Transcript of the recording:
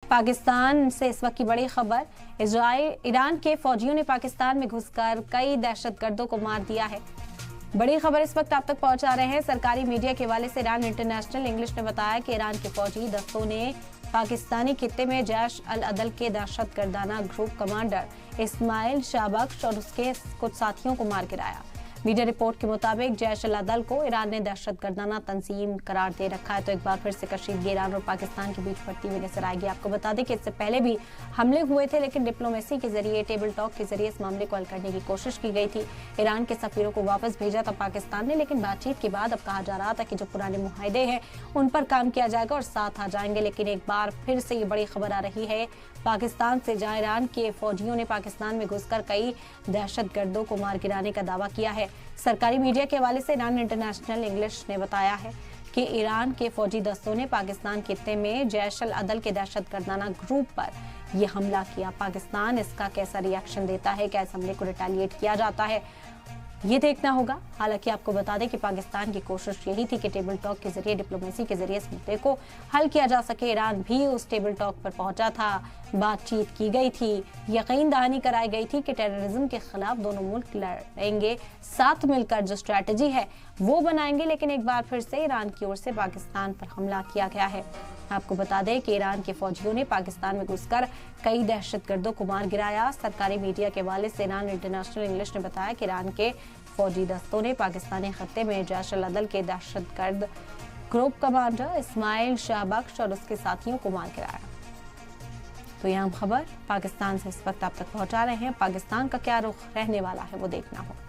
पाकिस्तान से इस वक्त की बड़ी खबर, ईरान के फौजियों ने पाकिस्तान में घुसकर कई दहशतगर्दों को मार दिया है। बड़ी खबर इस वक्त आप तक पहुंचा रहे हैं सरकारी मीडिया के हवाले से। ईरान इंटरनेशनल इंग्लिश ने बताया कि ईरान के फौजी दस्तों ने पाकिस्तानी खित्ते में जैश अल अदल के दहशतगर्दाना ग्रुप कमांडर इस्माइल शाहबख्श और उसके कुछ साथियों को मार गिराया। मीडिया रिपोर्ट के मुताबिक जैश अल अदल को ईरान ने दहशतगर्दाना तंजीम करार दे रखा है। तो एक बार फिर से कशीदगी ईरान और पाकिस्तान के बीच बढ़ती हुई नजर आएगी। आपको बता दें कि इससे पहले भी हमले हुए थे, लेकिन डिप्लोमेसी के जरिए, टेबल टॉक के जरिए इस मामले को हल करने की कोशिश की गई थी। ईरान के सफीरों को वापस भेजा था पाकिस्तान ने, लेकिन बातचीत के बाद अब कहा जा रहा था कि जो पुराने मुआहदे हैं उन पर काम किया जाएगा और साथ आ जाएंगे। लेकिन एक बार फिर से ये बड़ी खबर आ रही है पाकिस्तान से, जहां ईरान के फौजियों ने पाकिस्तान में घुसकर कई दहशतगर्दों को मार गिराने का दावा किया है। सरकारी मीडिया के हवाले से ईरान इंटरनेशनल इंग्लिश ने बताया है कि ईरान के फौजी दस्तों ने पाकिस्तान खित्ते में जैश अल अदल के दहशतगर्दाना ग्रुप पर यह हमला किया। पाकिस्तान इसका कैसा रिएक्शन देता है, क्या इस हमले को रिटेलिएट किया जाता है, ये देखना होगा। हालांकि आपको बता दें कि पाकिस्तान की कोशिश यही थी कि टेबल टॉक के जरिए, डिप्लोमेसी के जरिए इस मुद्दे को हल किया जा सके। ईरान भी उस टेबल टॉक पर पहुंचा था, बातचीत की गई थी, यकीन दहानी कराई गई थी कि टेररिज्म के खिलाफ दोनों मुल्क लड़ेंगे, साथ मिलकर जो स्ट्रैटेजी है वो बनाएंगे। लेकिन एक बार फिर से ईरान की ओर से पाकिस्तान पर हमला किया गया है। आपको बता दें कि ईरान के फौजियों ने पाकिस्तान में घुसकर कई दहशतगर्दों को मार गिराया। सरकारी मीडिया के हवाले से ईरान इंटरनेशनल इंग्लिश ने बताया कि ईरान के फौजी दस्तों ने पाकिस्तानी खत्ते में जैश अल अदल के दहशतगर्द ग्रुप कमांडर इस्माइल शाहबख्श और उसके साथियों को मार गिराया। तो यह खबर पाकिस्तान से इस वक्त आप तक पहुंचा रहे हैं। पाकिस्तान का क्या रुख रहने वाला है वो देखना होगा।